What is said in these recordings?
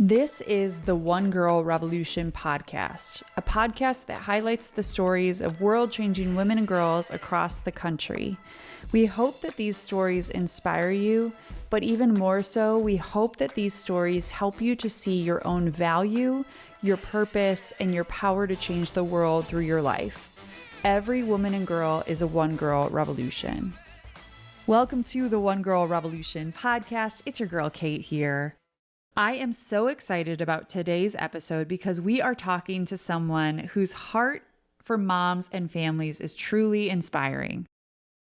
This is the One Girl Revolution podcast, a podcast that highlights the stories of world-changing women and girls across the country. We hope that these stories inspire you, but even more so, we hope that these stories help you to see your own value, your purpose, and your power to change the world through your life. Every woman and girl is a One Girl Revolution. Welcome to the One Girl Revolution podcast. It's your girl, Kate, here. I am so excited about today's episode because we are talking to someone whose heart for moms and families is truly inspiring.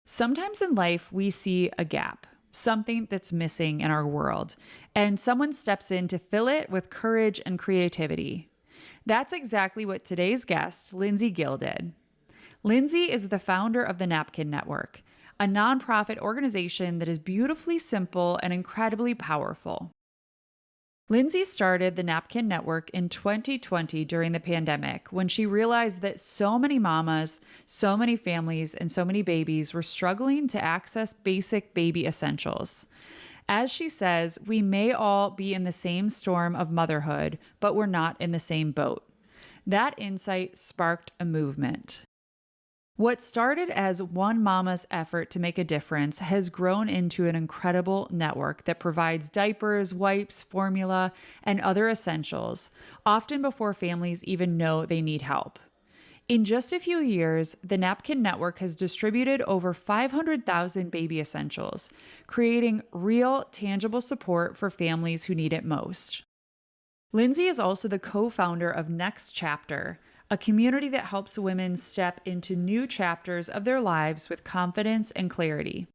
Sometimes in life, we see a gap, something that's missing in our world, and someone steps in to fill it with courage and creativity. That's exactly what today's guest, Lindsay Gill, did. Lindsay is the founder of the Napkin Network, a nonprofit organization that is beautifully simple and incredibly powerful. Lindsay started the Napkin Network in 2020 during the pandemic when she realized that so many mamas, so many families, and so many babies were struggling to access basic baby essentials. As she says, we may all be in the same storm of motherhood, but we're not in the same boat. That insight sparked a movement. What started as one mama's effort to make a difference has grown into an incredible network that provides diapers, wipes, formula, and other essentials, often before families even know they need help. In just a few years, the Napkin Network has distributed over 500,000 baby essentials, creating real, tangible support for families who need it most. Lindsay is also the co-founder of Next Chapter, a community that helps women step into new chapters of their lives with confidence and clarity.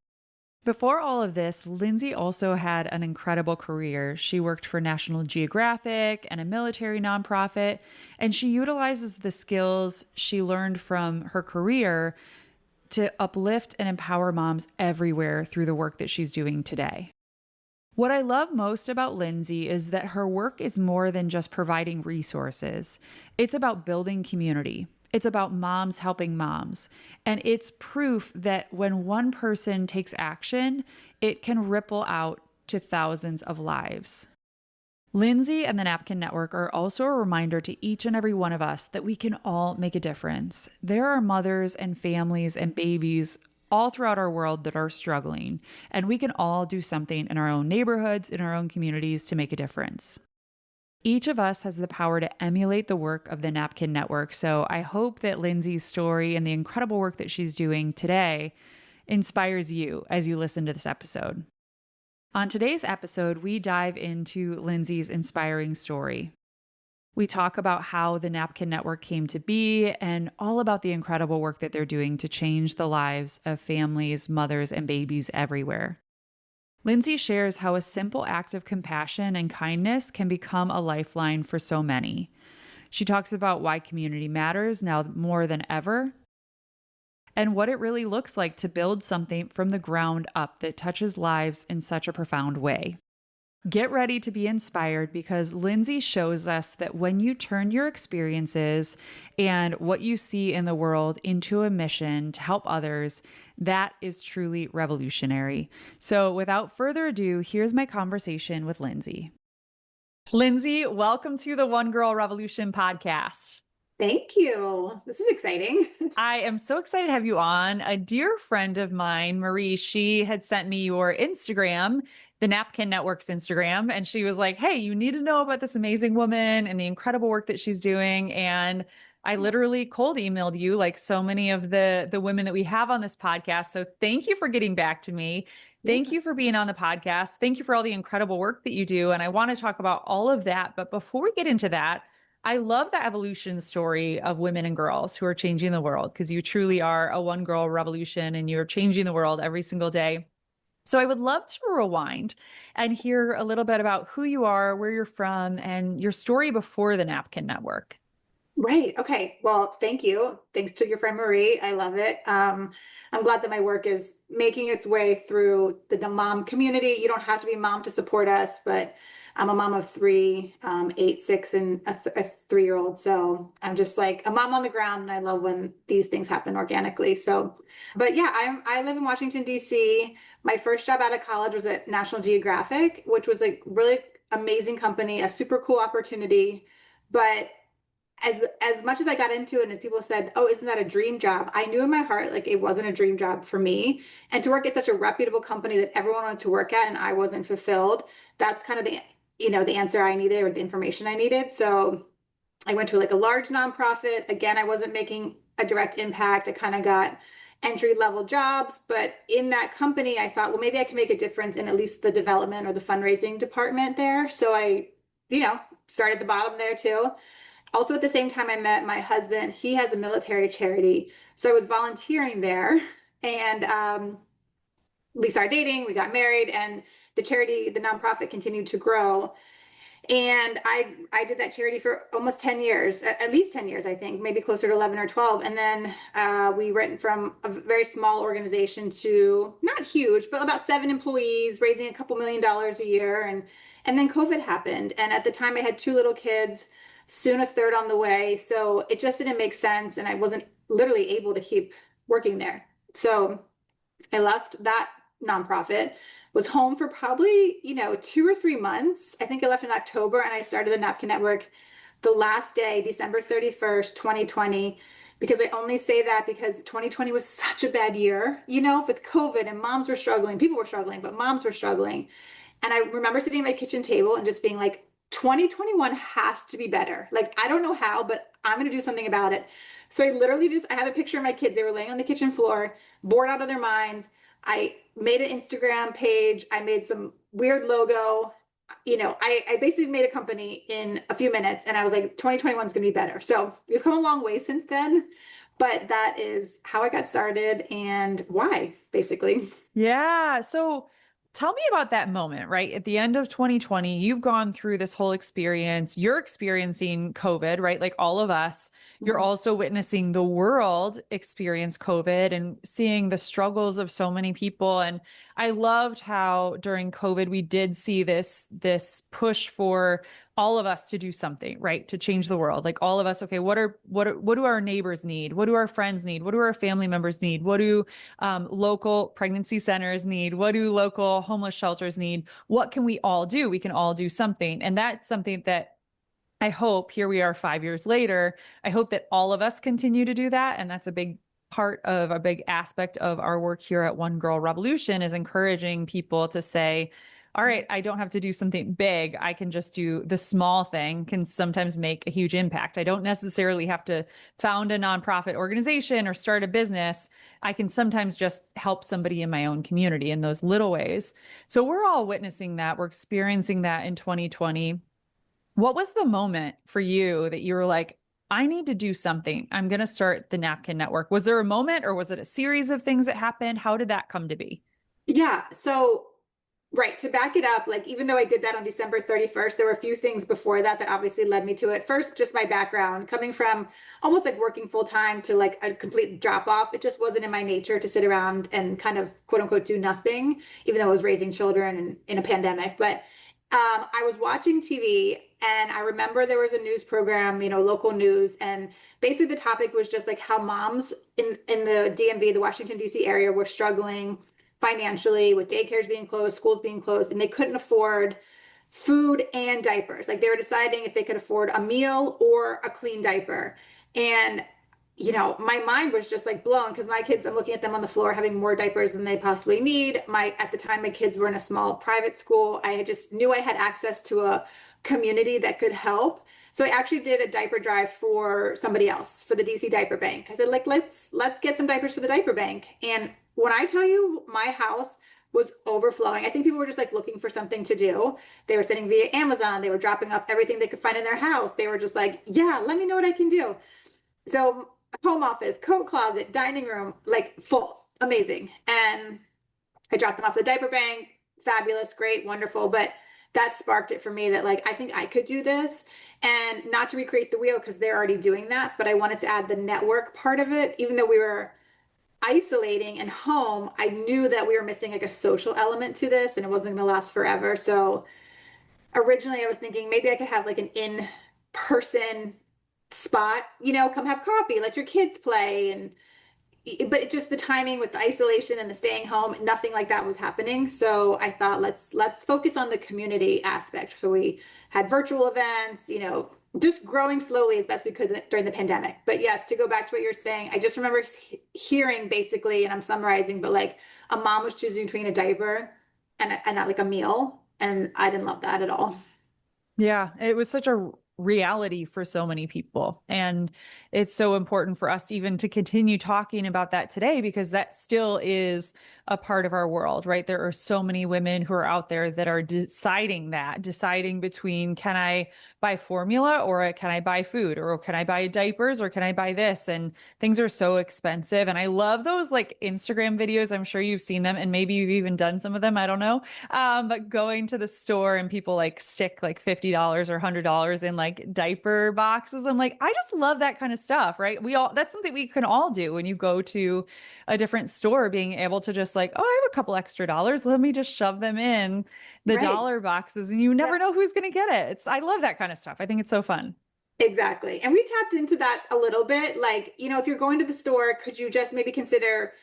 Before all of this, Lindsay also had an incredible career. She worked for National Geographic and a military nonprofit, and she utilizes the skills she learned from her career to uplift and empower moms everywhere through the work that she's doing today. What I love most about Lindsay is that her work is more than just providing resources. It's about building community. It's about moms helping moms. And it's proof that when one person takes action, it can ripple out to thousands of lives. Lindsay and the Napkin Network are also a reminder to each and every one of us that we can all make a difference. There are mothers and families and babies all throughout our world that are struggling, and we can all do something in our own neighborhoods, in our own communities to make a difference. Each of us has the power to emulate the work of the Napkin Network, so I hope that Lindsay's story and the incredible work that she's doing today inspires you as you listen to this episode. On today's episode, we dive into Lindsay's inspiring story. We talk about how the Napkin Network came to be and all about the incredible work that they're doing to change the lives of families, mothers, and babies everywhere. Lindsay shares how a simple act of compassion and kindness can become a lifeline for so many. She talks about why community matters now more than ever, and what it really looks like to build something from the ground up that touches lives in such a profound way. Get ready to be inspired because Lindsay shows us that when you turn your experiences and what you see in the world into a mission to help others, that is truly revolutionary. So without further ado, here's my conversation with Lindsay. Lindsay, welcome to the One Girl Revolution podcast. Thank you. This is exciting. I am so excited to have you on. A dear friend of mine, Marie, she had sent me your Instagram, the Napkin Network's Instagram, and she was like, hey, you need to know about this amazing woman and the incredible work that she's doing. And I literally cold emailed you like so many of the women that we have on this podcast. So thank you for getting back to me. Thank you for being on the podcast. Thank you for all the incredible work that you do. And I want to talk about all of that. But before we get into that, I love the evolution story of women and girls who are changing the world because you truly are a one girl revolution and you're changing the world every single day. So I would love to rewind and hear a little bit about who you are, where you're from, and your story before the Napkin Network. Right. Okay. Well, thank you. Thanks to your friend Marie. I love it. I'm glad that my work is making its way through the mom community. You don't have to be a mom to support us, but I'm a mom of three, 8, 6, and a 3-year-old. So I'm just like a mom on the ground, and I love when these things happen organically. So, but yeah, I live in Washington, D.C. My first job out of college was at National Geographic, which was like really amazing company, a super cool opportunity. But as much as I got into it and as people said, "Oh, isn't that a dream job?" I knew in my heart like it wasn't a dream job for me. And to work at such a reputable company that everyone wanted to work at and I wasn't fulfilled, that's kind of the answer I needed or the information I needed. So I went to like a large nonprofit. Again, I wasn't making a direct impact. I kind of got entry level jobs, but in that company, I thought, well, maybe I can make a difference in at least the development or the fundraising department there. So I, started at the bottom there too. Also, at the same time, I met my husband. He has a military charity. So I was volunteering there and we started dating, we got married, and the charity, the nonprofit continued to grow. And I did that charity for almost 10 years, at least 10 years, I think, maybe closer to 11 or 12. And then we went from a very small organization to not huge, but about 7 employees, raising a couple $1 million a year. And then COVID happened. And at the time I had 2 little kids, soon a third on the way. So it just didn't make sense. And I wasn't literally able to keep working there. So I left that nonprofit, was home for probably, 2 or 3 months. I think I left in October and I started the Napkin Network the last day, December 31st, 2020. Because I only say that because 2020 was such a bad year, with COVID and moms were struggling, people were struggling, but moms were struggling. And I remember sitting at my kitchen table and just being like, 2021 has to be better. Like, I don't know how, but I'm going to do something about it. So I literally I have a picture of my kids. They were laying on the kitchen floor, bored out of their minds. I made an Instagram page. I made some weird logo. I basically made a company in a few minutes and I was like, 2021 is going to be better. So we've come a long way since then, but that is how I got started and why, basically. Yeah. So tell me about that moment, right? At the end of 2020, you've gone through this whole experience. You're experiencing COVID, right? Like all of us. You're Mhm. also witnessing the world experience COVID and seeing the struggles of so many people. And I loved how during COVID we did see this push for all of us to do something, right? To change the world. Like all of us, okay, what do our neighbors need? What do our friends need? What do our family members need? What do local pregnancy centers need? What do local homeless shelters need? What can we all do? We can all do something. And that's something that I hope here we are 5 years later. I hope that all of us continue to do that. And that's a big part of a big aspect of our work here at One Girl Revolution is encouraging people to say, all right, I don't have to do something big. I can just do the small thing can sometimes make a huge impact. I don't necessarily have to found a nonprofit organization or start a business. I can sometimes just help somebody in my own community in those little ways. So we're all witnessing that. We're experiencing that in 2020. What was the moment for you that you were like, I need to do something? I'm going to start the Napkin Network. Was there a moment or was it a series of things that happened? How did that come to be? Yeah. So right, to back it up, like even though I did that on December 31st, there were a few things before that that obviously led me to it. First, just my background, coming from almost like working full time to like a complete drop off. It just wasn't in my nature to sit around and kind of quote unquote do nothing, even though I was raising children and in a pandemic. But I was watching TV and I remember there was a news program, local news, and basically the topic was just like how moms in the DMV, the Washington D.C. area, were struggling financially with daycares being closed, schools being closed, and they couldn't afford food and diapers. Like they were deciding if they could afford a meal or a clean diaper. And my mind was just like blown because my kids, I'm looking at them on the floor having more diapers than they possibly need. At the time, my kids were in a small private school. I just knew I had access to a community that could help. So I actually did a diaper drive for somebody else, for the DC Diaper Bank. I said, like, let's get some diapers for the diaper bank. And when I tell you my house was overflowing, I think people were just like looking for something to do. They were sending via Amazon. They were dropping off everything they could find in their house. They were just like, yeah, let me know what I can do. So home office, coat closet, dining room, like full, amazing. And I dropped them off the diaper bank, fabulous, great, wonderful. But that sparked it for me that like I think I could do this, and not to recreate the wheel because they're already doing that, but I wanted to add the network part of it. Even though we were isolating and home, I knew that we were missing like a social element to this and it wasn't going to last forever. So originally I was thinking maybe I could have like an in-person spot, come have coffee, let your kids play and but just the timing with the isolation and the staying home, nothing like that was happening. So I thought let's focus on the community aspect. So we had virtual events, just growing slowly as best we could during the pandemic. But yes, to go back to what you're saying, I just remember hearing basically, and I'm summarizing, but like a mom was choosing between a diaper and like a meal, and I didn't love that at all. Yeah, it was such a reality for so many people. And it's so important for us even to continue talking about that today because that still is a part of our world, right? There are so many women who are out there that are deciding between can I buy formula or can I buy food or can I buy diapers or can I buy this? And things are so expensive. And I love those like Instagram videos. I'm sure you've seen them and maybe you've even done some of them. I don't know. But going to the store and people like stick like $50 or $100 in like diaper boxes. I'm like, I just love that kind of stuff, right? That's something we can all do when you go to a different store, being able to just like, oh, I have a couple extra dollars. Let me just shove them in the Right. dollar boxes and you never know who's going to get it. I love that kind of stuff. I think it's so fun. Exactly. And we tapped into that a little bit. Like, if you're going to the store, could you just maybe consider,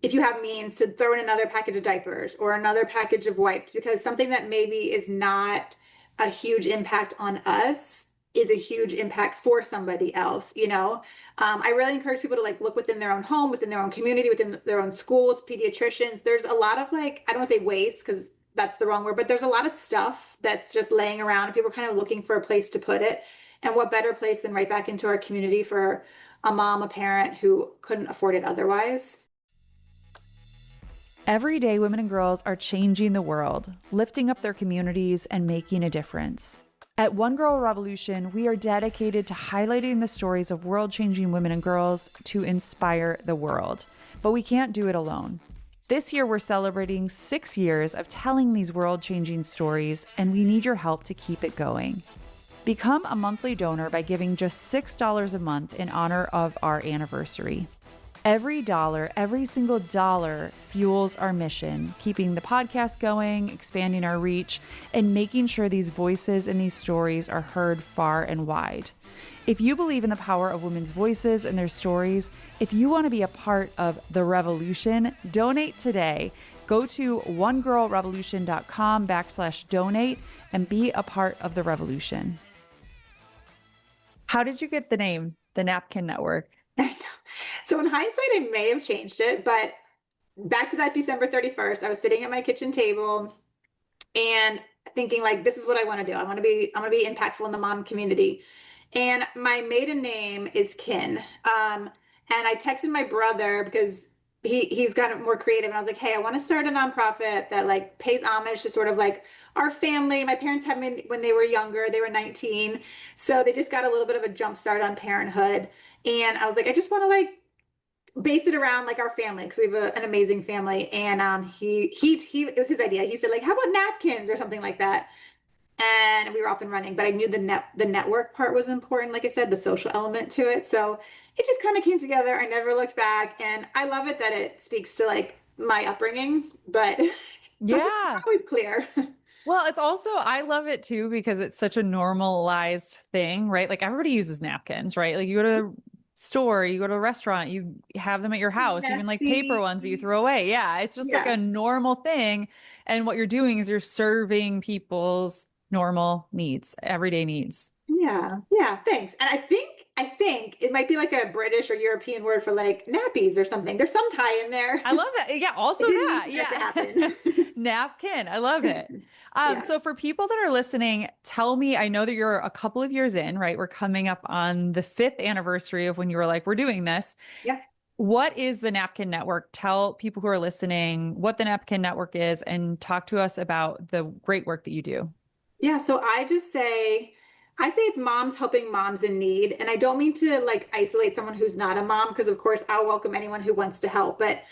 if you have means, to throw in another package of diapers or another package of wipes? Because something that maybe is not a huge impact on us is a huge impact for somebody else. I really encourage people to like look within their own home, within their own community, within their own schools, pediatricians. There's a lot of like, I don't want to say waste because that's the wrong word, but there's a lot of stuff that's just laying around and people are kind of looking for a place to put it. And what better place than right back into our community for a mom, a parent who couldn't afford it otherwise? Every day, women and girls are changing the world, lifting up their communities, and making a difference. At One Girl Revolution, we are dedicated to highlighting the stories of world changing women and girls to inspire the world. But we can't do it alone. This year, we're celebrating 6 years of telling these world changing stories, and we need your help to keep it going. Become a monthly donor by giving just $6 a month in honor of our anniversary. Every dollar, every single dollar fuels our mission, keeping the podcast going, expanding our reach, and making sure these voices and these stories are heard far and wide. If you believe in the power of women's voices and their stories, if you want to be a part of the revolution, donate today. Go to onegirlrevolution.com/donate and be a part of the revolution. How did you get the name, the Napkin Network? So in hindsight, I may have changed it, but back to that December 31st, I was sitting at my kitchen table and thinking like, this is what I want to do. I want to be impactful in the mom community. And my maiden name is Kin. And I texted my brother because he's got more creative. And I was like, hey, I want to start a nonprofit that like pays homage to sort of like our family. My parents had me when they were younger, they were 19. So they just got a little bit of a jump start on parenthood. And I was like, I just want to like base it around like our family because we have an amazing family. And he it was his idea. He said like, how about napkins or something like that? And we were off and running, but I knew the network part was important. Like I said, the social element to it. So it just kind of came together. I never looked back, and I love it that it speaks to like my upbringing, but it doesn't Yeah. always clear. Well, it's also, I love it too because it's such a normalized thing, right? Like everybody uses napkins, right? Like you go to a store, you go to a restaurant, you have them at your house, even like paper Messy. ones that you throw away. Yeah, it's just like Yeah. a normal thing. And what you're doing is you're serving people's normal needs, everyday needs. Yeah. Yeah. Thanks. And I think it might be like a British or European word for like nappies or something. There's some tie in there. I love that. Yeah, It also didn't mean that. for that to Yeah. happen. Napkin. I love it. Yeah. So for people that are listening, tell me, I know that you're a couple of years in, right? We're coming up on the 5th anniversary of when you were like, we're doing this. Yeah. What is the Napkin Network? Tell people who are listening what the Napkin Network is and talk to us about the great work that you do. Yeah, so I say it's moms helping moms in need. And I don't mean to like isolate someone who's not a mom, because of course I'll welcome anyone who wants to help, but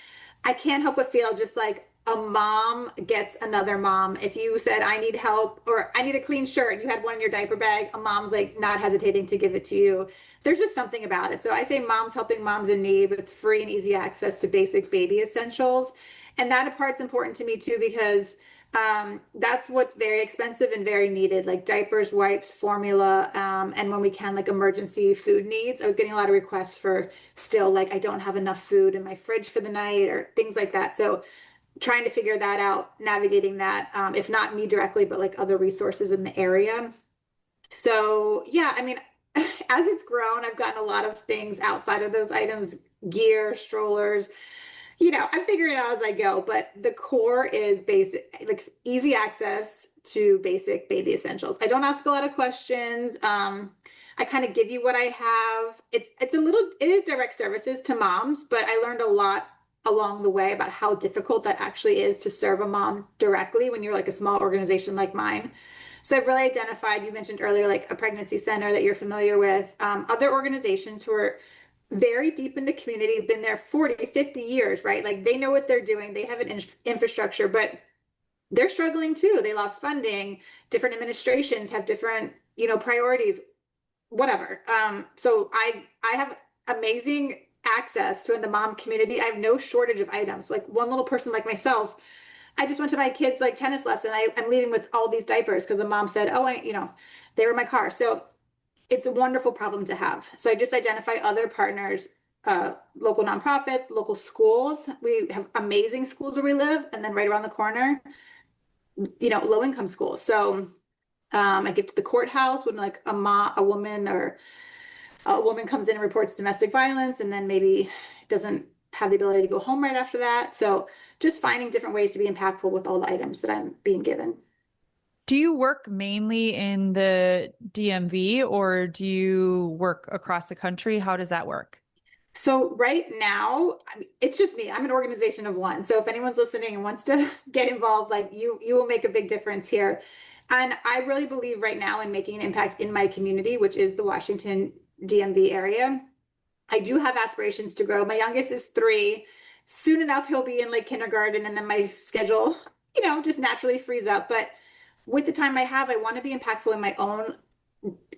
I can't help but feel just like a mom gets another mom. If you said I need help or I need a clean shirt, and you had one in your diaper bag, a mom's like not hesitating to give it to you. There's just something about it. So I say moms helping moms in need with free and easy access to basic baby essentials. And that part's important to me too, because That's what's very expensive and very needed, like diapers, wipes, formula, and when we can, like emergency food needs. I was getting a lot of requests for still like I don't have enough food in my fridge for the night or things like that. So trying to figure that out, navigating that, if not me directly, but like other resources in the area. So yeah, I mean, as it's grown, I've gotten a lot of things outside of those items, gear, strollers, I'm figuring it out as I go, but the core is basic, like easy access to basic baby essentials. I don't ask a lot of questions. I kind of give you what I have. It is direct services to moms, but I learned a lot along the way about how difficult that actually is to serve a mom directly when you're like a small organization like mine. So I've really identified, you mentioned earlier, like a pregnancy center that you're familiar with, other organizations who are very deep in the community, have been there 40, 50 years, right? Like they know what they're doing. They have an infrastructure, but they're struggling too. They lost funding. Different administrations have different, priorities, whatever. So I have amazing access to in the mom community. I have no shortage of items. Like one little person like myself, I just went to my kids' like tennis lesson. I'm leaving with all these diapers because the mom said, oh, they were in my car. So it's a wonderful problem to have. So I just identify other partners, local nonprofits, local schools. We have amazing schools where we live, and then right around the corner, low income schools. So I give to the courthouse when like a woman or a woman comes in and reports domestic violence, and then maybe doesn't have the ability to go home right after that. So just finding different ways to be impactful with all the items that I'm being given. Do you work mainly in the DMV or do you work across the country? How does that work? So right now, it's just me. I'm an organization of one. So if anyone's listening and wants to get involved, like you will make a big difference here. And I really believe right now in making an impact in my community, which is the Washington DMV area. I do have aspirations to grow. My youngest is 3. Soon enough, he'll be in like kindergarten, and then my schedule, just naturally frees up. But with the time I have, I want to be impactful in my own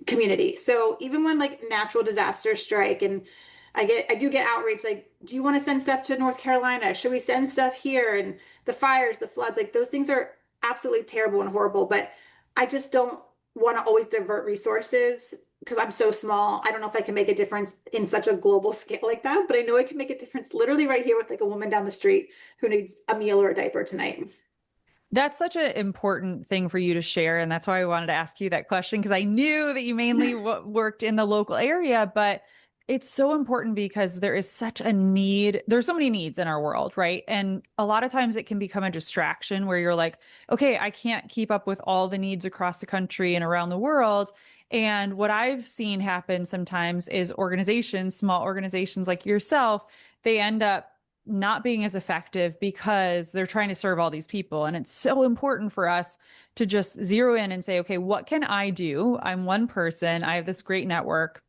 community. So even when like natural disasters strike and I do get outreach like, do you want to send stuff to North Carolina? Should we send stuff here? And the fires, the floods, like those things are absolutely terrible and horrible, but I just don't want to always divert resources because I'm so small. I don't know if I can make a difference in such a global scale like that, but I know I can make a difference literally right here with like a woman down the street who needs a meal or a diaper tonight. That's such an important thing for you to share. And that's why I wanted to ask you that question, because I knew that you mainly worked in the local area, but it's so important because there is such a need. There's so many needs in our world, right? And a lot of times it can become a distraction where you're like, okay, I can't keep up with all the needs across the country and around the world. And what I've seen happen sometimes is organizations, small organizations like yourself, they end up not being as effective because they're trying to serve all these people. And it's so important for us to just zero in and say, okay, what can I do? I'm one person. I have this great network.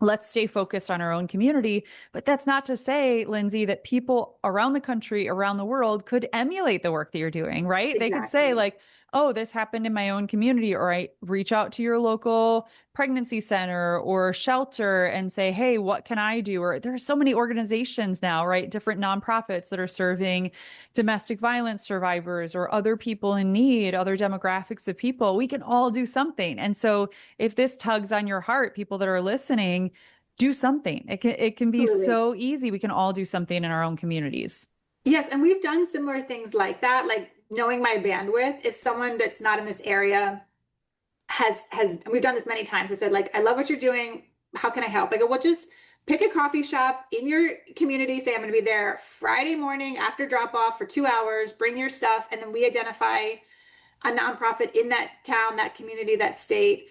Let's stay focused on our own community. But that's not to say, Lindsay, that people around the country, around the world could emulate the work that you're doing, right? They could say, Exactly. like, oh, this happened in my own community, or I reach out to your local pregnancy center or shelter and say, hey, what can I do? Or there are so many organizations now, right? Different nonprofits that are serving domestic violence survivors or other people in need, other demographics of people. We can all do something. And so if this tugs on your heart, people that are listening, do something. It can be Absolutely. so easy. We can all do something in our own communities. Yes, and we've done similar things like that, like knowing my bandwidth. If someone that's not in this area we've done this many times. I said, like, I love what you're doing. How can I help? I go, well, just pick a coffee shop in your community. Say, I'm going to be there Friday morning after drop off for 2 hours. Bring your stuff. And then we identify a nonprofit in that town, that community, that state.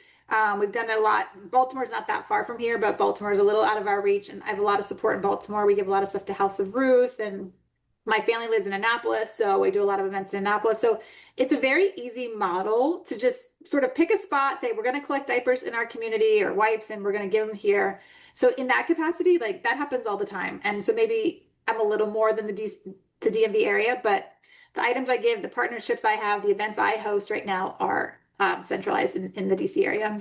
We've done a lot. Baltimore's not that far from here, but Baltimore's a little out of our reach. And I have a lot of support in Baltimore. We give a lot of stuff to House of Ruth, and my family lives in Annapolis, so we do a lot of events in Annapolis. So it's a very easy model to just sort of pick a spot, say, we're going to collect diapers in our community or wipes, and we're going to give them here. So in that capacity, like that happens all the time. And so maybe I'm a little more than the DMV area, but the items I give, the partnerships I have, the events I host right now are centralized in the DC area.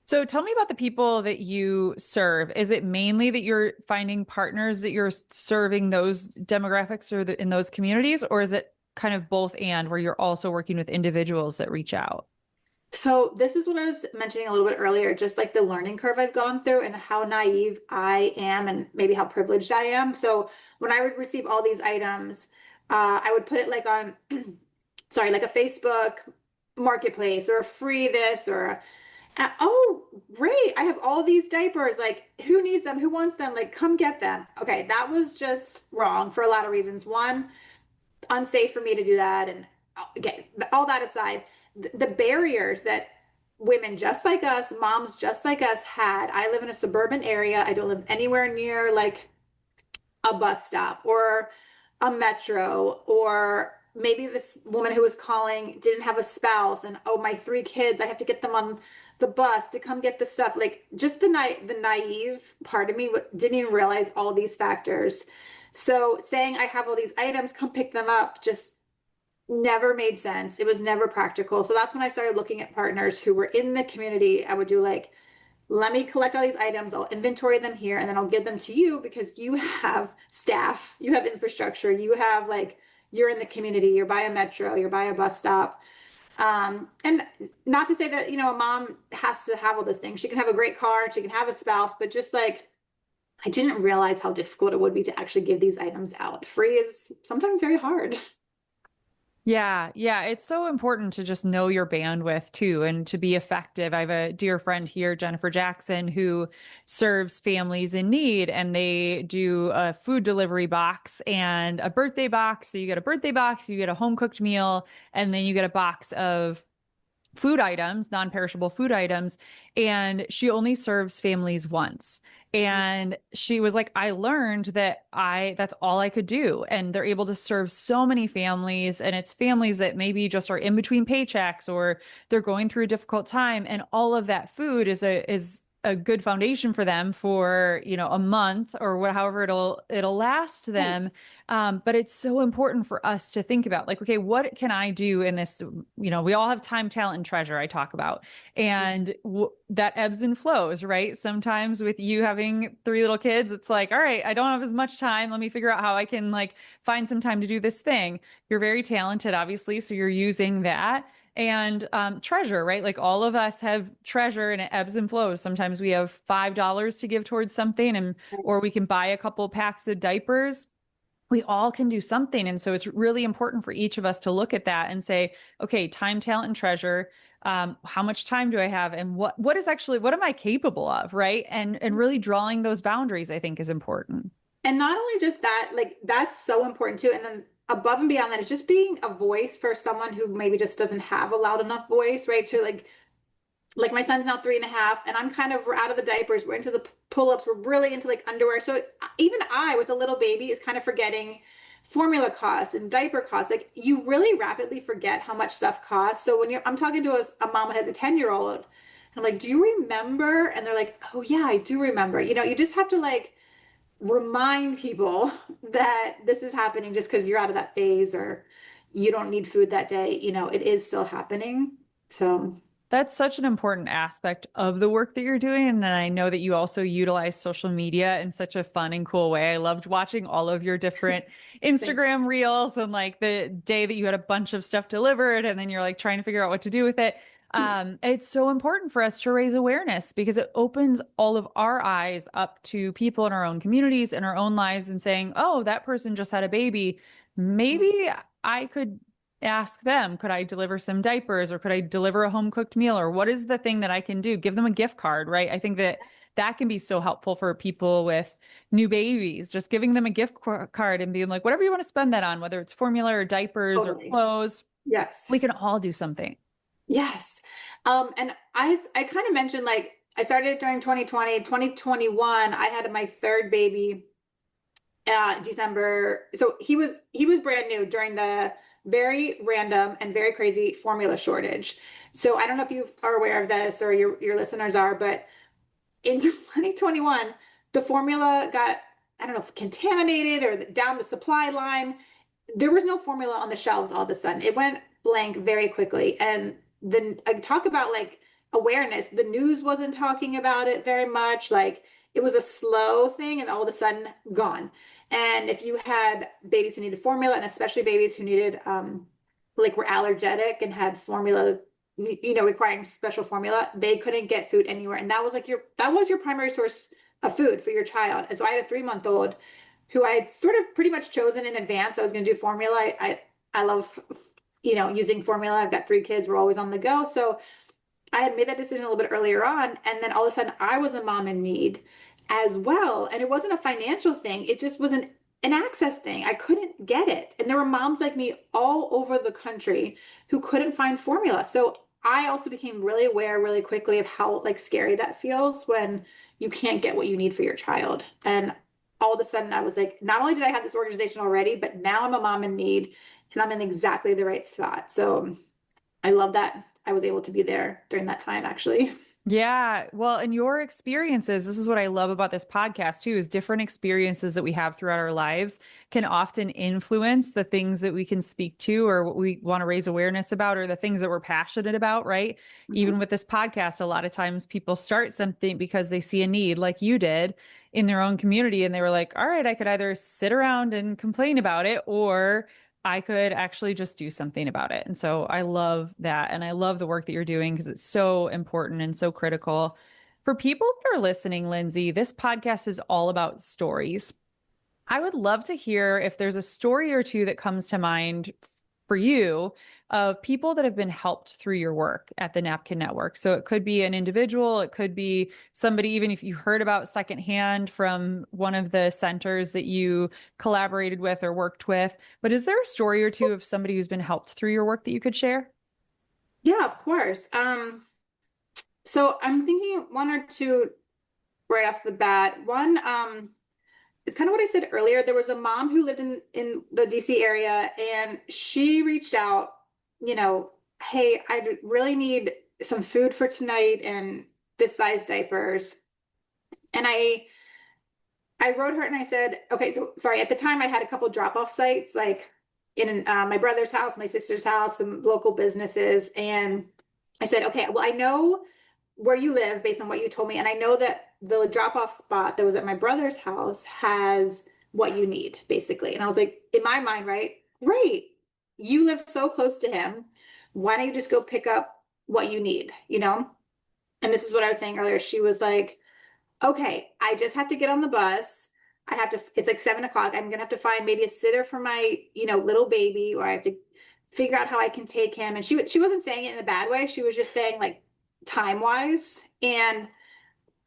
So tell me about the people that you serve. Is it mainly that you're finding partners that you're serving those demographics or in those communities, or is it kind of both and where you're also working with individuals that reach out? So this is what I was mentioning a little bit earlier, just like the learning curve I've gone through and how naive I am and maybe how privileged I am. So when I would receive all these items, I would put it like on, sorry, like a Facebook marketplace or a free this or oh, great. I have all these diapers. Like, who needs them? Who wants them? Like, come get them. Okay, that was just wrong for a lot of reasons. One, unsafe for me to do that. And again, all that aside, the barriers that women just like us, moms just like us had. I live in a suburban area. I don't live anywhere near like a bus stop or a metro, or maybe this woman who was calling didn't have a spouse and oh, my three kids, I have to get them on the bus to come get the stuff. Like just the naive part of me didn't even realize all these factors. So saying I have all these items, come pick them up, just never made sense. It was never practical. So that's when I started looking at partners who were in the community. I would do like, let me collect all these items, I'll inventory them here, and then I'll give them to you because you have staff, you have infrastructure, you have like, you're in the community, you're by a metro, you're by a bus stop. And not to say that, a mom has to have all those things. She can have a great car, she can have a spouse, but just like, I didn't realize how difficult it would be to actually give these items out. Free is sometimes very hard. Yeah, yeah, it's so important to just know your bandwidth too and to be effective. I have a dear friend here, Jennifer Jackson, who serves families in need, and they do a food delivery box and a birthday box. So you get a birthday box, you get a home cooked meal, and then you get a box of food items, non-perishable food items, and she only serves families once. And she was like, I learned that that's all I could do. And they're able to serve so many families, and it's families that maybe just are in between paychecks or they're going through a difficult time. And all of that food is a good foundation for them for, a month or however it'll last them. But it's so important for us to think about like, okay, what can I do in this? We all have time, talent, and treasure I talk about, and that ebbs and flows, right? Sometimes with you having three little kids, it's like, all right, I don't have as much time. Let me figure out how I can like find some time to do this thing. You're very talented, obviously, so you're using that. And treasure, right? Like all of us have treasure and it ebbs and flows. Sometimes we have $5 to give towards something, and or we can buy a couple packs of diapers. We all can do something. And so it's really important for each of us to look at that and say, okay, time, talent, and treasure. How much time do I have? And what am I capable of? Right. And really drawing those boundaries, I think, is important. And not only just that, like that's so important too. And then above and beyond that, it's just being a voice for someone who maybe just doesn't have a loud enough voice, right? To like my son's now 3.5, and I'm kind of we're out of the diapers, we're into the pull-ups, we're really into like underwear. So even I, with a little baby, is kind of forgetting formula costs and diaper costs. Like you really rapidly forget how much stuff costs. So when I'm talking to a mom who has a 10-year-old, I'm like, do you remember? And they're like, oh yeah, I do remember. You just have to like remind people that this is happening just because you're out of that phase or you don't need food that day. It is still happening. So That's such an important aspect of the work that you're doing. And I know that you also utilize social media in such a fun and cool way. I loved watching all of your different Instagram reels and like the day that you had a bunch of stuff delivered and then you're like trying to figure out what to do with it. It's so important for us to raise awareness because it opens all of our eyes up to people in our own communities, in our own lives, and saying, oh, that person just had a baby. Maybe I could ask them, could I deliver some diapers or could I deliver a home cooked meal or what is the thing that I can do? Give them a gift card, right? I think that that can be so helpful for people with new babies, just giving them a gift card and being like, whatever you want to spend that on, whether it's formula or diapers or totally. clothes, Yes. we can all do something. Yes. And I kind of mentioned like I started it during 2020, 2021. I had my third baby December. So he was brand new during the very random and very crazy formula shortage. So I don't know if you are aware of this or your listeners are, but in 2021, the formula got, I don't know if contaminated or down the supply line. There was no formula on the shelves all of a sudden. It went blank very quickly. And then I talk about like awareness. The news wasn't talking about it very much. Like it was a slow thing and all of a sudden gone. And if you had babies who needed formula, and especially babies who needed like were allergic and had formula, requiring special formula, they couldn't get food anywhere. And that was like that was your primary source of food for your child. And so I had a 3-month-old who I had sort of pretty much chosen in advance. I was going to do formula. I love, using formula. I've got 3 kids. We're always on the go. So I had made that decision a little bit earlier on, and then all of a sudden I was a mom in need as well. And it wasn't a financial thing, it just was an access thing. I couldn't get it. And there were moms like me all over the country who couldn't find formula. So I also became really aware really quickly of how like scary that feels when you can't get what you need for your child. And all of a sudden I was like, not only did I have this organization already, but now I'm a mom in need and I'm in exactly the right spot. So I love that I was able to be there during that time, actually. Yeah. Well, and your experiences, this is what I love about this podcast too, is different experiences that we have throughout our lives can often influence the things that we can speak to or what we want to raise awareness about or the things that we're passionate about, right? Mhm. Even with this podcast, a lot of times people start something because they see a need like you did in their own community and they were like, all right, I could either sit around and complain about it or I could actually just do something about it. And so I love that. And I love the work that you're doing because it's so important and so critical. For people that are listening, Lindsay, this podcast is all about stories. I would love to hear if there's a story or two that comes to mind for you of people that have been helped through your work at the Napkin Network. So it could be an individual, it could be somebody, even if you heard about secondhand from one of the centers that you collaborated with or worked with. But is there a story or two of somebody who's been helped through your work that you could share? Yeah, of course. So I'm thinking one or two right off the bat. One, it's kind of what I said earlier. There was a mom who lived in the DC area, and she reached out, hey, I really need some food for tonight and this size diapers. And I wrote her and I said, okay, so sorry, at the time I had a couple drop-off sites like in my brother's house, my sister's house, some local businesses. And I said, okay, well, I know where you live based on what you told me. And I know that the drop-off spot that was at my brother's house has what you need, basically. And I was like, in my mind, right? Great. You live so close to him. Why don't you just go pick up what you need, And this is what I was saying earlier. She was like, okay, I just have to get on the bus. It's like 7 o'clock. I'm gonna have to find maybe a sitter for my, little baby, or I have to figure out how I can take him. And she wasn't saying it in a bad way. She was just saying like time wise. And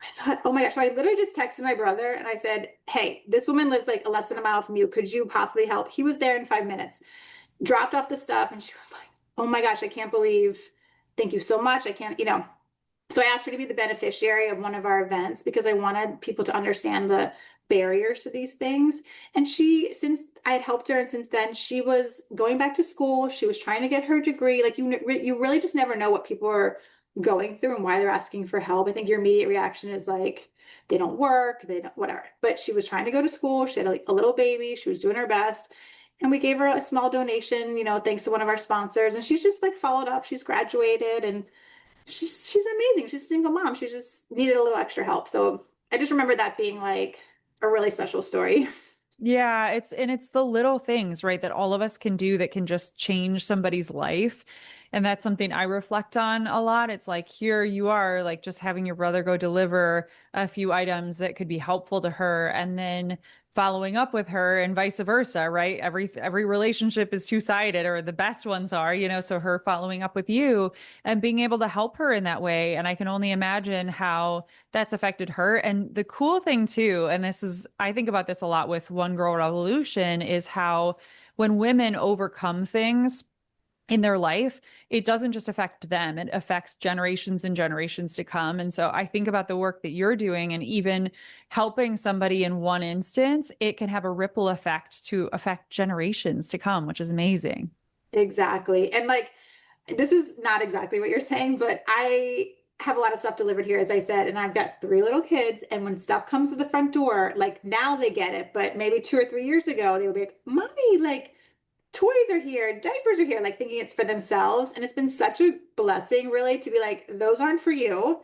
I thought, oh my gosh. So I literally just texted my brother and I said, hey, this woman lives like less than a mile from you. Could you possibly help? He was there in 5 minutes, dropped off the stuff, and she was like, oh my gosh, I can't believe, thank you so much. I can't, so I asked her to be the beneficiary of one of our events because I wanted people to understand the barriers to these things. And since I had helped her, and since then she was going back to school, she was trying to get her degree. Like you really just never know what people are going through and why they're asking for help. I think your immediate reaction is like, they don't work, they don't, whatever. But she was trying to go to school. She had a little baby. She was doing her best. And we gave her a small donation, thanks to one of our sponsors. And she's just like followed up. She's graduated and she's amazing. She's a single mom. She just needed a little extra help. So I just remember that being like a really special story. Yeah, it's the little things, right, that all of us can do that can just change somebody's life. And that's something I reflect on a lot. It's like here you are, like just having your brother go deliver a few items that could be helpful to her and then following up with her and vice versa, right? Every relationship is two-sided or the best ones are, so her following up with you and being able to help her in that way. And I can only imagine how that's affected her. And the cool thing too, and I think about this a lot with One Girl Revolution, is how when women overcome things in their life, it doesn't just affect them, it affects generations and generations to come. And so I think about the work that you're doing and even helping somebody in one instance, it can have a ripple effect to affect generations to come, which is amazing. Exactly. And like, this is not exactly what you're saying, but I have a lot of stuff delivered here, as I said, and I've got 3 little kids. And when stuff comes to the front door, like now they get it, but maybe 2 or 3 years ago, they would be like, Mommy, like, toys are here, diapers are here, like thinking it's for themselves. And it's been such a blessing, really, to be like, those aren't for you.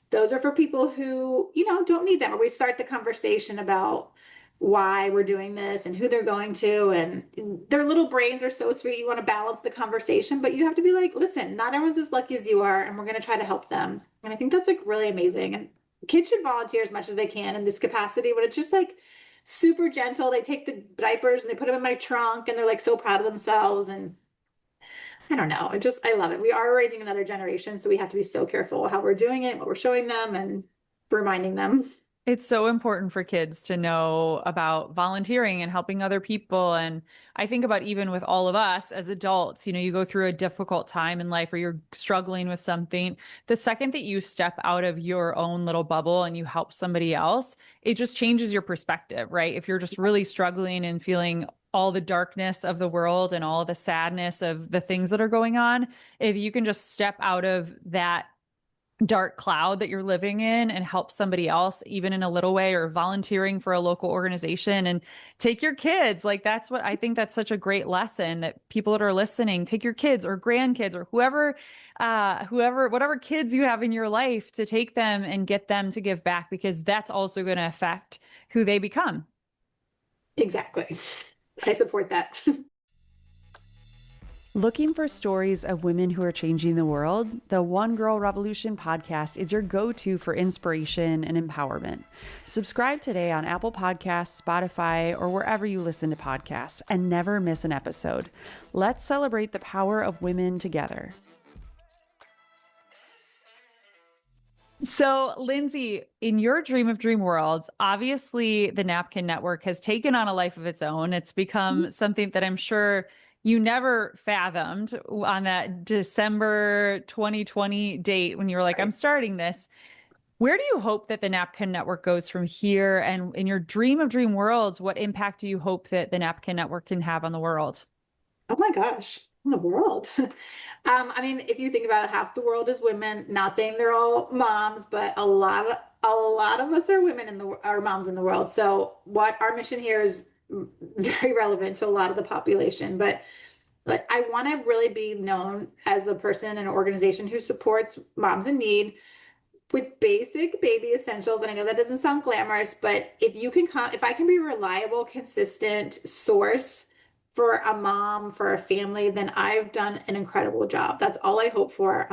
those are for people who, don't need them. Or we start the conversation about why we're doing this and who they're going to. And their little brains are so sweet. You want to balance the conversation, but you have to be like, listen, not everyone's as lucky as you are, and we're going to try to help them. And I think that's like really amazing. And kids should volunteer as much as they can in this capacity, but it's just like super gentle. They take the diapers and they put them in my trunk and they're like so proud of themselves. And I don't know. I love it. We are raising another generation, so we have to be so careful how we're doing it, what we're showing them, and reminding them. It's so important for kids to know about volunteering and helping other people. And I think about even with all of us as adults, you go through a difficult time in life or you're struggling with something. The second that you step out of your own little bubble and you help somebody else, it just changes your perspective, right? If you're just really struggling and feeling all the darkness of the world and all the sadness of the things that are going on, if you can just step out of that dark cloud that you're living in and help somebody else, even in a little way, or volunteering for a local organization and take your kids. Like, that's what I think, that's such a great lesson that people that are listening, take your kids or grandkids or whatever kids you have in your life, to take them and get them to give back, because that's also going to affect who they become. Exactly. I support that. Looking for stories of women who are changing the world? The One Girl Revolution podcast is your go-to for inspiration and empowerment. Subscribe today on Apple Podcasts, Spotify, or wherever you listen to podcasts, and never miss an episode. Let's celebrate the power of women together. So, Lindsay, in your dream of dream worlds, obviously the Napkin Network has taken on a life of its own. It's become something that I'm sure you never fathomed on that December 2020 date when you were like, I'm starting this. Where do you hope that the Napkin Network goes from here? And in your dream of dream worlds, what impact do you hope that the Napkin Network can have on the world? Oh my gosh, in the world. I mean, if you think about it, half the world is women. Not saying they're all moms, but a lot of us are women are moms in the world. So what our mission here is very relevant to a lot of the population. But like, I want to really be known as a person and an organization who supports moms in need with basic baby essentials. And I know that doesn't sound glamorous, but if I can be a reliable, consistent source for a mom, for a family, then I've done an incredible job. That's all I hope for.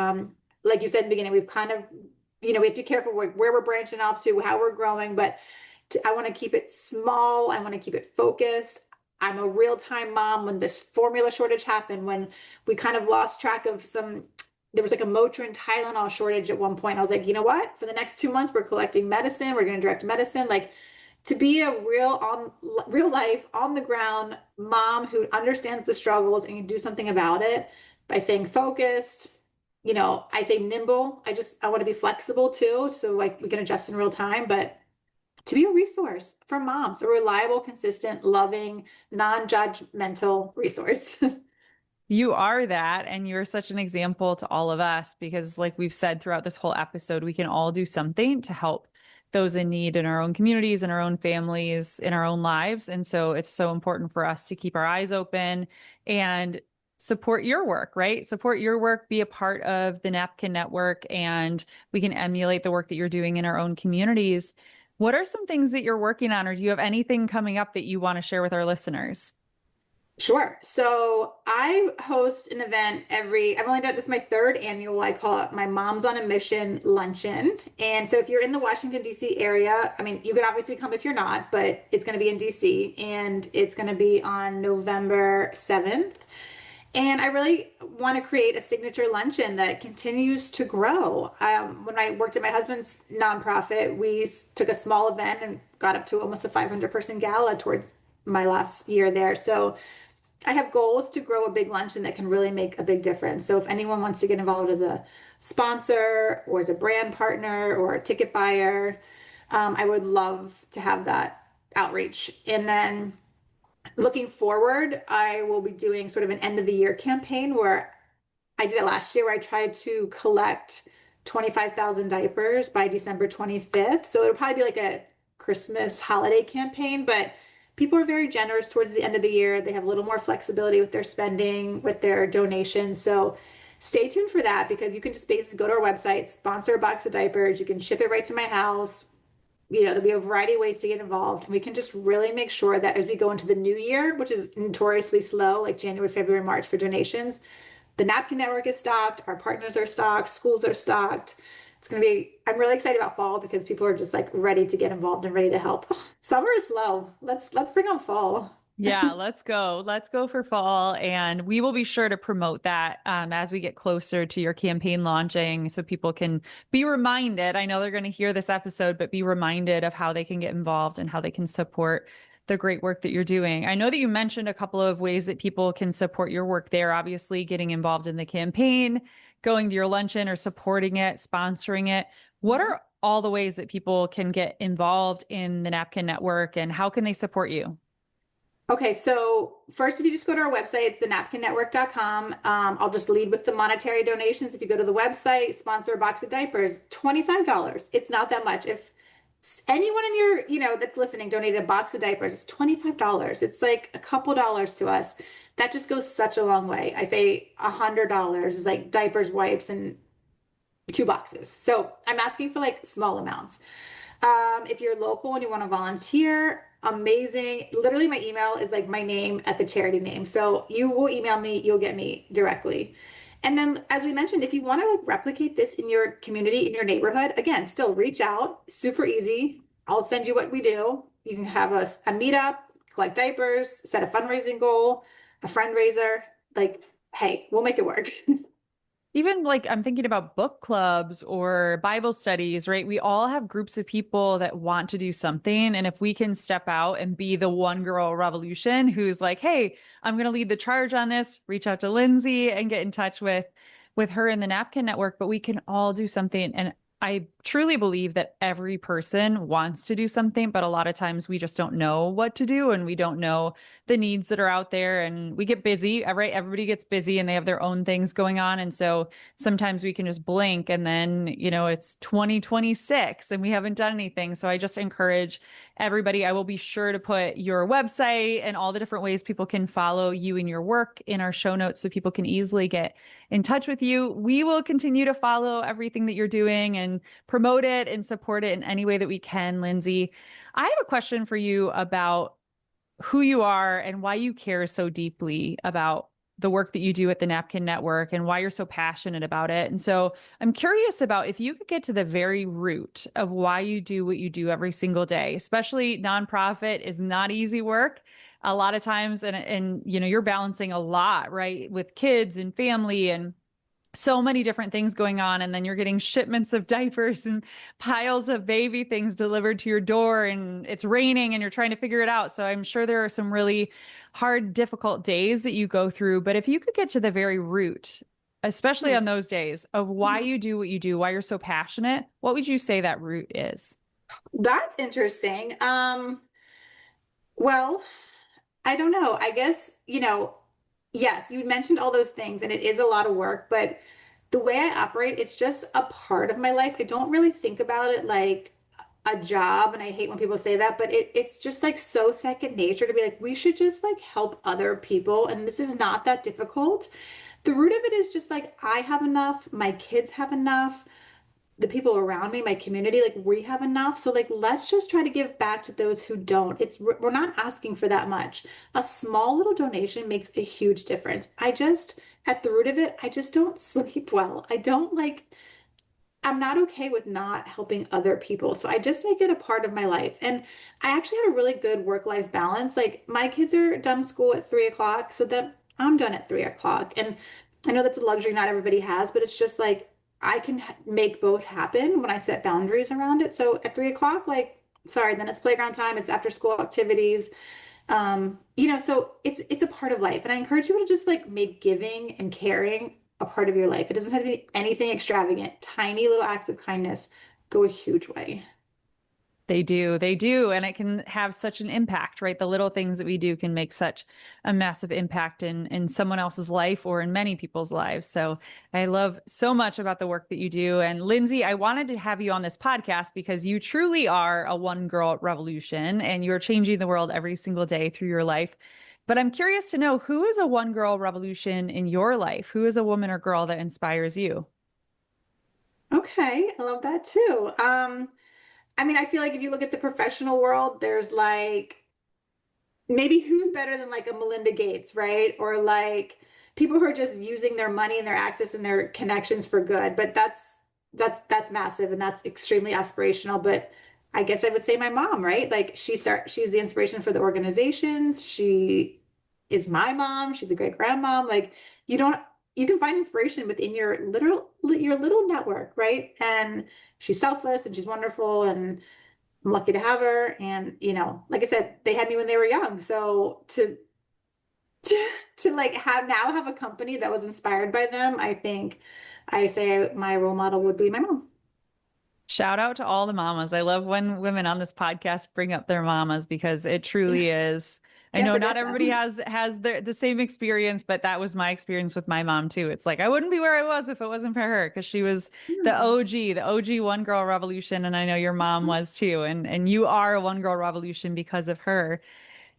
Like you said in the beginning, we've kind of, we have to be careful where we're branching off to, how we're growing, but I want to keep it small. I want to keep it focused. I'm a real-time mom. When this formula shortage happened, when we kind of lost track of there was like a Motrin Tylenol shortage at one point. I was like, you know what? For the next 2 months, we're collecting medicine. We're going to direct medicine. Like, to be a real life, on the ground mom who understands the struggles and can do something about it by staying focused. I say nimble. I want to be flexible too. So like we can adjust in real time, but to be a resource for moms, a reliable, consistent, loving, non-judgmental resource. You are that, and you're such an example to all of us, because like we've said throughout this whole episode, we can all do something to help those in need in our own communities, in our own families, in our own lives. And so it's so important for us to keep our eyes open and support your work, right? Support your work, be a part of the Napkin Network, and we can emulate the work that you're doing in our own communities. What are some things that you're working on, or do you have anything coming up that you want to share with our listeners? Sure. So I host an event I've only done this, my third annual, I call it my Moms on a Mission luncheon. And so if you're in the Washington, D.C. area, I mean, you can obviously come if you're not, but it's going to be in D.C. and it's going to be on November 7th. And I really want to create a signature luncheon that continues to grow. When I worked at my husband's nonprofit, we took a small event and got up to almost a 500-person gala towards my last year there. So I have goals to grow a big luncheon that can really make a big difference. So if anyone wants to get involved as a sponsor or as a brand partner or a ticket buyer, I would love to have that outreach. And then looking forward, I will be doing sort of an end of the year campaign where I did it last year, where I tried to collect 25,000 diapers by December 25th. So it'll probably be like a Christmas holiday campaign, but people are very generous towards the end of the year. They have a little more flexibility with their spending, with their donations. So Stay tuned for that because you can just basically go to our website, sponsor a box of diapers. You can ship it right to my house. There'll be a variety of ways to get involved. And we can just really make sure that as we go into the new year, which is notoriously slow, like January, February, March for donations, the Napkin Network is stocked, our partners are stocked, schools are stocked. It's going to be, I'm really excited about fall because people are just like ready to get involved and ready to help. Summer is slow. Let's bring on fall. Yeah, let's go. Let's go for fall. And we will be sure to promote that as we get closer to your campaign launching so people can be reminded. I know they're going to hear this episode, but be reminded of how they can get involved and how they can support the great work that you're doing. I know that you mentioned a couple of ways that people can support your work there, obviously getting involved in the campaign, going to your luncheon or supporting it, sponsoring it. What are all the ways that people can get involved in the Napkin Network and how can they support you? Okay, so first, if you just go to our website, it's thenapkinnetwork.com. I'll just lead with the monetary donations. If you go to the website, sponsor a box of diapers, $25. It's not that much. If anyone in your, that's listening donated a box of diapers, it's $25. It's like a couple dollars to us. That just goes such a long way. I say $100 is like diapers, wipes, and two boxes. So I'm asking for like small amounts. If you're local and you want to volunteer, amazing. Literally, my email is like my name at the charity name. So you will email me, you'll get me directly. And then, as we mentioned, if you want to like replicate this in your community, in your neighborhood, again, still reach out. Super easy. I'll send you what we do. You can have a meetup, collect diapers, set a fundraising goal, a friend raiser. Like, hey, we'll make it work. Even like I'm thinking about book clubs or Bible studies, right? We all have groups of people that want to do something. And if we can step out and be the one girl revolution who's like, hey, I'm going to lead the charge on this, reach out to Lindsay and get in touch with her in the Napkin Network, but we can all do something. And I truly believe that every person wants to do something, but a lot of times we just don't know what to do and we don't know the needs that are out there and we get busy, right? Everybody gets busy and they have their own things going on. And so sometimes we can just blink and then, it's 2026 and we haven't done anything. So I just encourage everybody. I will be sure to put your website and all the different ways people can follow you and your work in our show notes so people can easily get in touch with you. We will continue to follow everything that you're doing and promote it and support it in any way that we can, Lindsay. I have a question for you about who you are and why you care so deeply about the work that you do at the Napkin Network and why you're so passionate about it. And so I'm curious about if you could get to the very root of why you do what you do every single day, especially nonprofit is not easy work a lot of times. And you're balancing a lot, right? With kids and family and so many different things going on. And then you're getting shipments of diapers and piles of baby things delivered to your door and it's raining and you're trying to figure it out. So I'm sure there are some really hard, difficult days that you go through. But if you could get to the very root, especially on those days of why you do what you do, why you're so passionate, what would you say that root is? That's interesting. Well, I don't know. I guess, yes, you mentioned all those things and it is a lot of work, but the way I operate, it's just a part of my life. I don't really think about it like a job, and I hate when people say that, but it's just like so second nature to be like, we should just like help other people, and this is not that difficult. The root of it is just like I have enough, my kids have enough, the people around me, my community, like we have enough. So like let's just try to give back to those who don't. We're not asking for that much. A small little donation makes a huge difference. At the root of it, I just don't sleep well. I'm not okay with not helping other people. So I just make it a part of my life. And I actually have a really good work-life balance. Like my kids are done school at 3 o'clock, so that I'm done at 3 o'clock. And I know that's a luxury not everybody has, but it's just like I can make both happen when I set boundaries around it. So at 3 o'clock, like, sorry, then it's playground time, it's after school activities. So it's a part of life. And I encourage people to just like make giving and caring a part of your life. It doesn't have to be anything extravagant. Tiny little acts of kindness go a huge way. They do. They do. And it can have such an impact, right? The little things that we do can make such a massive impact in someone else's life or in many people's lives. So I love so much about the work that you do. And Lindsay, I wanted to have you on this podcast because you truly are a one girl revolution and you're changing the world every single day through your life. But I'm curious to know, who is a one girl revolution in your life? Who is a woman or girl that inspires you? Okay, I love that too. I mean, I feel like if you look at the professional world, there's like maybe who's better than like a Melinda Gates, right? Or like people who are just using their money and their access and their connections for good. But that's massive and that's extremely aspirational. But I guess I would say my mom, right? Like she's the inspiration for the organizations. She is my mom. She's a great grandmom. Like you don't you can find inspiration within your little network, right? And she's selfless and she's wonderful and I'm lucky to have her. And, like I said, they had me when they were young. So to like have a company that was inspired by them, I think I say my role model would be my mom. Shout out to all the mamas. I love when women on this podcast bring up their mamas because it truly is. I Can't know not forget everybody them. has the same experience, but that was my experience with my mom too. It's like I wouldn't be where I was if it wasn't for her because she was Hmm. the OG one girl revolution, and I know your mom was too. And you are a one girl revolution because of her.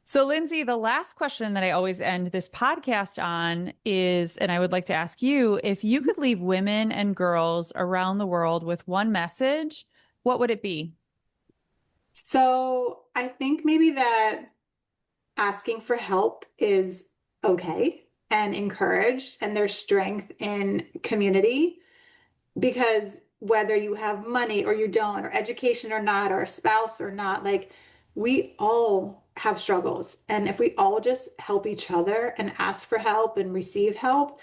So, Lindsay, the last question that I always end this podcast on is, and I would like to ask you, if you could leave women and girls around the world with one message, what would it be? So I think maybe that asking for help is okay and encouraged, and there's strength in community. Because whether you have money or you don't, or education or not, or a spouse or not, like we all have struggles. And if we all just help each other and ask for help and receive help,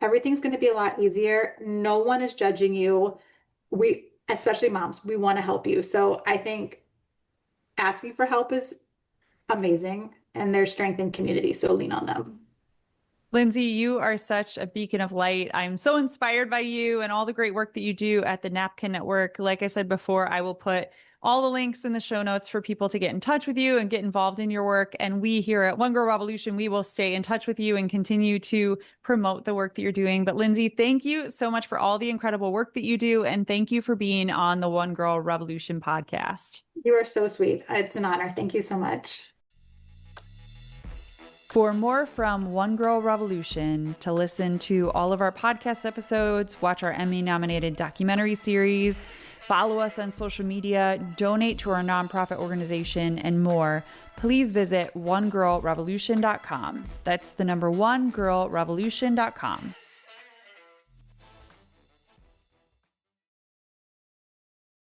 everything's going to be a lot easier. No one is judging you. Especially moms, we want to help you. So I think asking for help is amazing and there's strength in community. So lean on them. Lindsay, you are such a beacon of light. I'm so inspired by you and all the great work that you do at the Napkin Network. Like I said before, I will put all the links in the show notes for people to get in touch with you and get involved in your work. And we here at One Girl Revolution, we will stay in touch with you and continue to promote the work that you're doing. But Lindsay, thank you so much for all the incredible work that you do. And thank you for being on the One Girl Revolution podcast. You are so sweet. It's an honor. Thank you so much. For more from One Girl Revolution, to listen to all of our podcast episodes, watch our Emmy-nominated documentary series, follow us on social media, donate to our nonprofit organization, and more, please visit onegirlrevolution.com. That's the number onegirlrevolution.com.